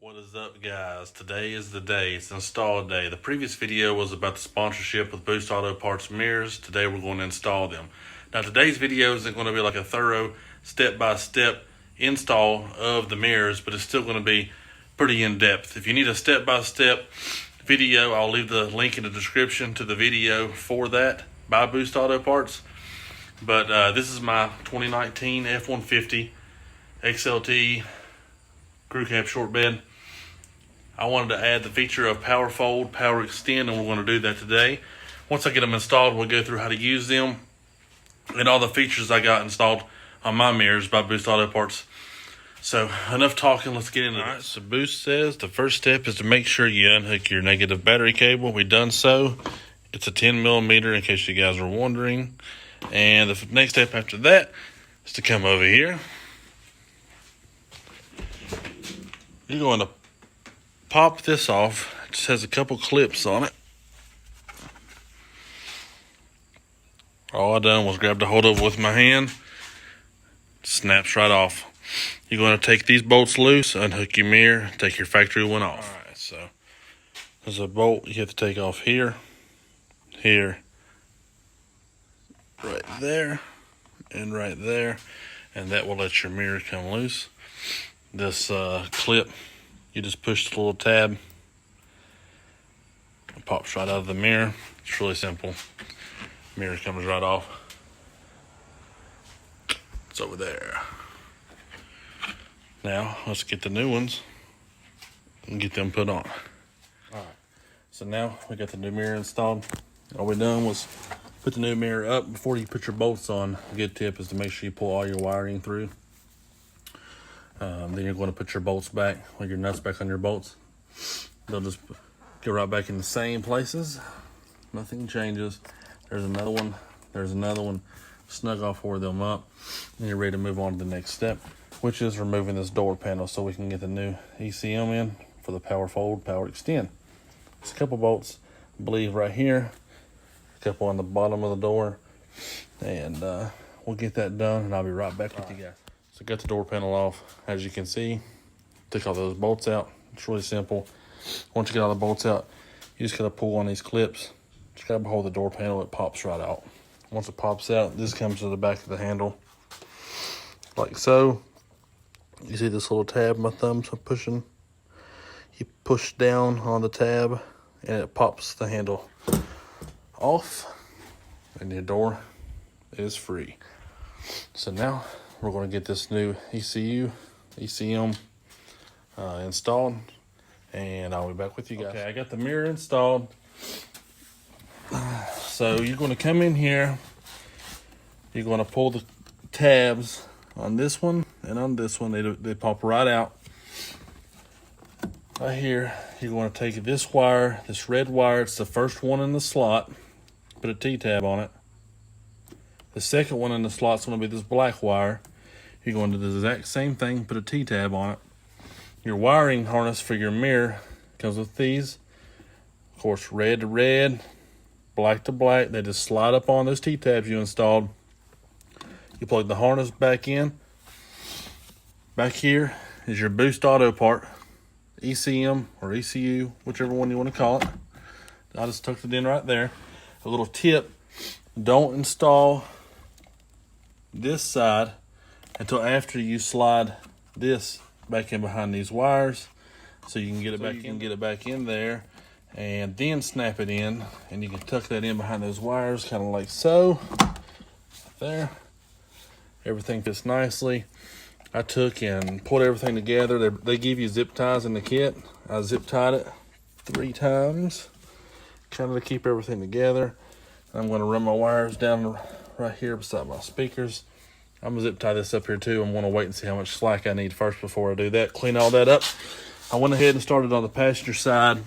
What is up, guys? Today is the day. It's install day. The previous video was about the sponsorship with Boost Auto Parts mirrors. Today we're going to install them. Now today's video isn't going to be like a thorough step-by-step install of the mirrors, but it's still going to be pretty in-depth. If you need a step-by-step video, I'll leave the link in the description to the video for that by Boost Auto Parts. But this is my 2019 F150 XLT crew cab short bed. I wanted to add the feature of power fold, power extend, and we're going to do that today. Once I get them installed, we'll go through how to use them and all the features I got installed on my mirrors by Boost Auto Parts. So enough talking, let's get into it. All right, so Boost says the first step is to make sure you unhook your negative battery cable. We've done so. It's a 10mm in case you guys are wondering. And the next step after that is to come over here. You're going to pop this off. It just has a couple clips on it. All I done was grab the hold of it with my hand. Snaps right off. You're going to take these bolts loose, unhook your mirror, take your factory one off. Alright, so there's a bolt you have to take off here, here, right there, and right there, and that will let your mirror come loose. This clip, you just push the little tab, it pops right out of the mirror. It's really simple. Mirror comes right off. It's over there. Now let's get the new ones and get them put on. Alright, so now we got the new mirror installed. All we done was put the new mirror up. Before you put your bolts on, a good tip is to make sure you pull all your wiring through. Then you're going to put your bolts back, or your nuts back on your bolts. They'll just go right back in the same places. Nothing changes. There's another one. There's another one. Snug all four of them up. And you're ready to move on to the next step, which is removing this door panel so we can get the new ECM in for the power fold, power extend. There's a couple bolts, I believe, right here. A couple on the bottom of the door. And we'll get that done, and I'll be right back with you guys. So got the door panel off. As you can see, took all those bolts out. It's really simple. Once you get all the bolts out, you just gotta pull on these clips. Just gotta hold the door panel, it pops right out. Once it pops out, this comes to the back of the handle, like so. You see this little tab my thumb's pushing? You push down on the tab, and it pops the handle off, and your door is free. So now, we're going to get this new ECM installed, and I'll be back with you guys. Okay, I got the mirror installed. So you're going to come in here. You're going to pull the tabs on this one and on this one. They pop right out. Right here, you're going to take this wire, this red wire. It's the first one in the slot. Put a T-tab on it. The second one in the slot is going to be this black wire. You're going to do the exact same thing, put a T-tab on it. Your wiring harness for your mirror comes with these. Of course, red to red, black to black. They just slide up on those T-tabs you installed. You plug the harness back in. Back here is your Boost Auto part, ECM or ECU, whichever one you want to call it. I just tucked it in right there. A little tip, don't install this side until after you slide this back in behind these wires, so you can get it back in there, and then snap it in, and you can tuck that in behind those wires, kind of like so. There, everything fits nicely. I took and put everything together. They give you zip ties in the kit. I zip tied it 3 times, kind of to keep everything together. I'm going to run my wires down right here beside my speakers. I'm going to zip tie this up here too. I'm going to wait and see how much slack I need first before I do that. Clean all that up. I went ahead and started on the passenger side.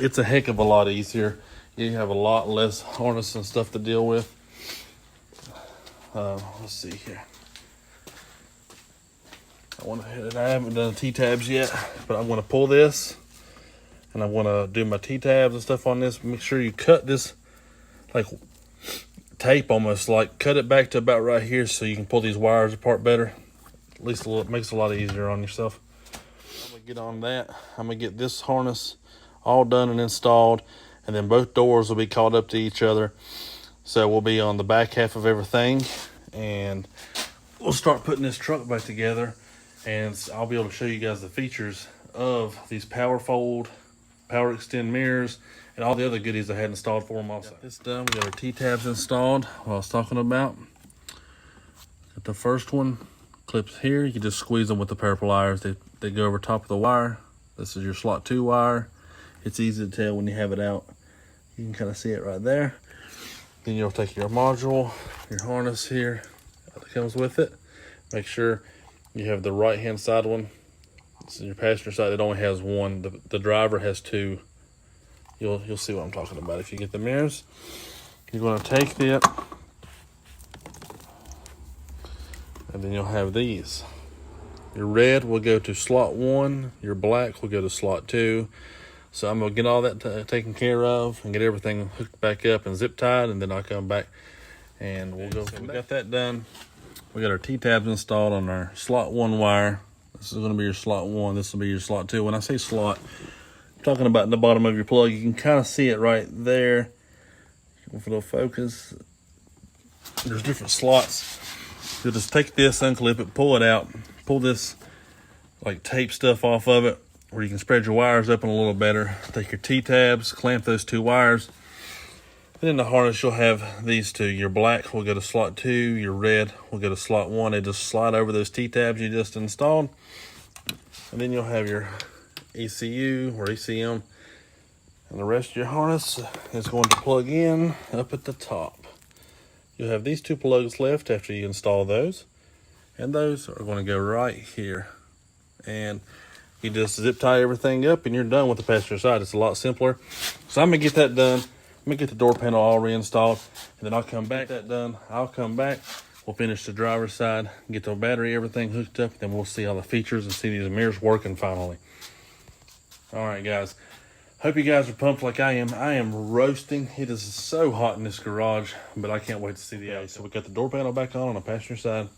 It's a heck of a lot easier. You have a lot less harness and stuff to deal with. Let's see here. I haven't done T-tabs yet, but I'm going to pull this, and I'm going to do my T-tabs and stuff on this. Make sure you cut this like tape, almost like cut it back to about right here so you can pull these wires apart better. At least it makes it a lot easier on yourself. I'm gonna get on that. I'm gonna get this harness all done and installed, and then both doors will be caught up to each other. So we'll be on the back half of everything, and we'll start putting this truck back together, and I'll be able to show you guys the features of these power fold, power extend mirrors, and all the other goodies I had installed for them also. Got this done. We got our T-tabs installed, what I was talking about. Got the first one, clips here. You can just squeeze them with the pair of pliers. They go over top of the wire. This is your slot 2 wire. It's easy to tell when you have it out. You can kind of see it right there. Then you'll take your module, your harness here that comes with it. Make sure you have the right hand side one. This is your passenger side. It only has one. The driver has two. You'll see what I'm talking about if you get the mirrors. You're going to take that, and then you'll have these. Your red will go to slot 1. Your black will go to slot 2. So I'm going to get all that taken care of and get everything hooked back up and zip tied, and then I'll come back and we'll go. We got that done. We got our T-tabs installed on our slot 1 wire. This is going to be your slot 1. This will be your slot 2. When I say slot, I'm talking about in the bottom of your plug. You can kind of see it right there. If it'll focus, there's different slots. You'll just take this, unclip it, pull it out, pull this like tape stuff off of it, where you can spread your wires open a little better. Take your T-tabs, clamp those 2 wires. And in the harness, you'll have these 2. Your black will go to slot 2. Your red will go to slot 1. They just slide over those T-tabs you just installed. And then you'll have your ECU or ECM. And the rest of your harness is going to plug in up at the top. You'll have these 2 plugs left after you install those. And those are going to go right here. And you just zip tie everything up and you're done with the passenger side. It's a lot simpler. So I'm going to get that done. I'm going to get the door panel all reinstalled, and then I'll come back. Get that done. I'll come back. We'll finish the driver's side, get the battery, everything hooked up, then we'll see all the features and see these mirrors working finally. All right, guys. Hope you guys are pumped like I am. I am roasting. It is so hot in this garage, but I can't wait to see the outside. So we got the door panel back on the passenger side.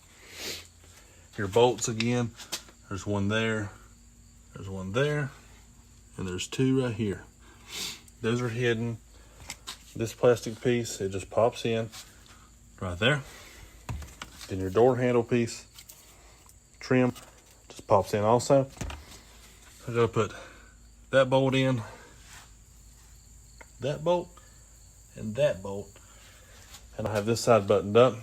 Your bolts again. There's one there. There's one there. And there's 2 right here. Those are hidden. This plastic piece, it just pops in right there. Then your door handle piece, trim, just pops in also. I'm gonna put that bolt in, that bolt, and that bolt. And I have this side buttoned up.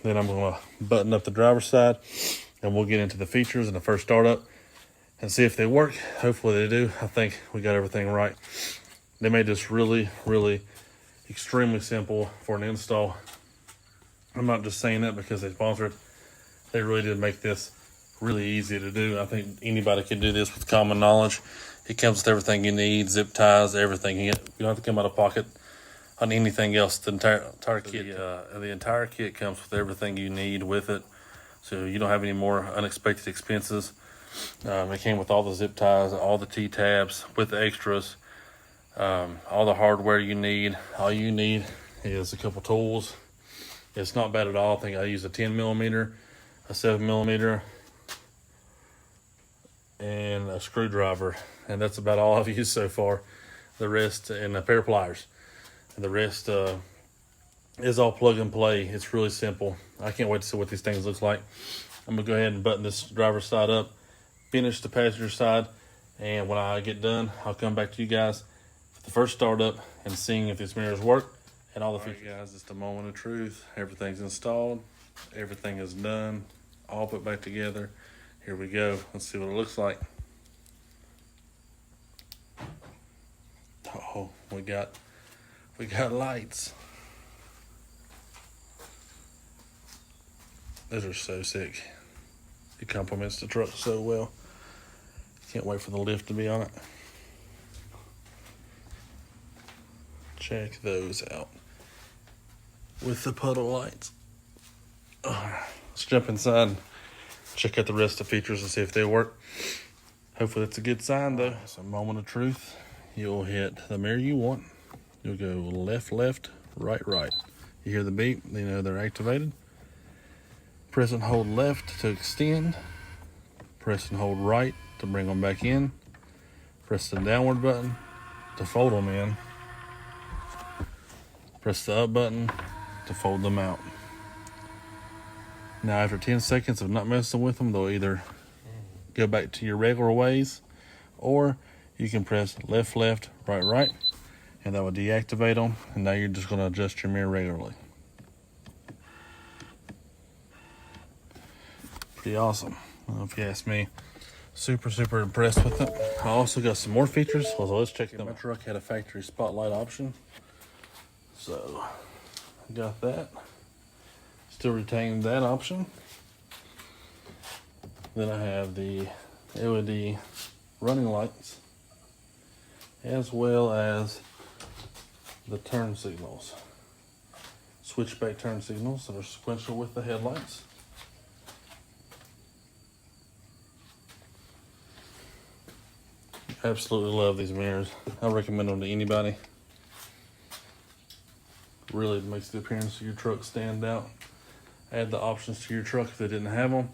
Then I'm gonna button up the driver's side, and we'll get into the features in the first startup and see if they work. Hopefully they do. I think we got everything right. They made this really, really extremely simple for an install. I'm not just saying that because they sponsored. They really did make this really easy to do. I think anybody can do this with common knowledge. It comes with everything you need, zip ties, everything. You don't have to come out of pocket on anything else. The entire kit, the entire kit comes with everything you need with it, so you don't have any more unexpected expenses. It came with all the zip ties, all the T-tabs with the extras. All the hardware you need. All you need is a couple tools. It's not bad at all. I think I use a 10mm, a 7mm, and a screwdriver, and that's about all I've used so far. The rest, and a pair of pliers, and the rest is all plug and play. It's really simple. I can't wait to see what these things look like. I'm gonna go ahead and button this driver's side up, finish the passenger side, and when I get done, I'll come back to you guys the first startup and seeing if these mirrors work and all the features. Right, guys, it's the moment of truth. Everything's installed, everything is done, all put back together. Here we go. Let's see what it looks like. Oh, we got lights. Those are so sick. It complements the truck so well. Can't wait for the lift to be on it. Check those out with the puddle lights. Let's jump inside and check out the rest of the features and see if they work. Hopefully that's a good sign though. It's a moment of truth. You'll hit the mirror you want. You'll go left, left, right, right. You hear the beep, you know they're activated. Press and hold left to extend. Press and hold right to to bring them back in. Press the downward button to fold them in. Press the up button to fold them out. Now after 10 seconds of not messing with them, they'll either go back to your regular ways, or you can press left, left, right, right, and that will deactivate them, and now you're just going to adjust your mirror regularly. Pretty awesome. If you ask me, super impressed with it. I also got some more features, so let's check it out. My truck had a factory spotlight option, so I got that. Still retaining that option. Then I have the LED running lights, as well as the turn signals. Switchback turn signals that are sequential with the headlights. Absolutely love these mirrors. I recommend them to anybody. Really makes the appearance of your truck stand out. Add the options to your truck if they didn't have them.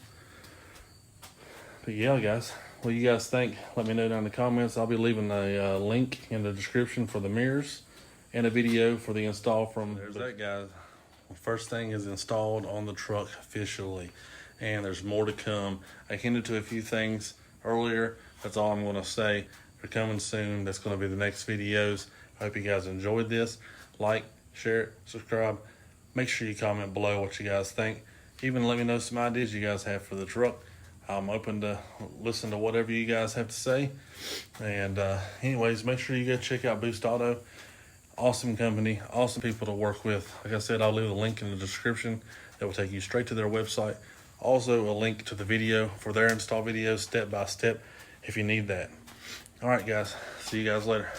But yeah, guys, what do you guys think? Let me know down in the comments. I'll be leaving a link in the description for the mirrors and a video for the install from. There's that, guys. The first thing is installed on the truck officially, and there's more to come. I hinted to a few things earlier. That's all I'm going to say. They're coming soon. That's going to be the next videos. I hope you guys enjoyed this. Like, share it, subscribe. Make sure you comment below what you guys think. Even let me know some ideas you guys have for the truck. I'm open to listen to whatever you guys have to say. And anyways, make sure you go check out Boost Auto. Awesome company, awesome people to work with. Like I said, I'll leave a link in the description that will take you straight to their website. Also a link to the video for their install videos step by step if you need that. All right, guys, see you guys later.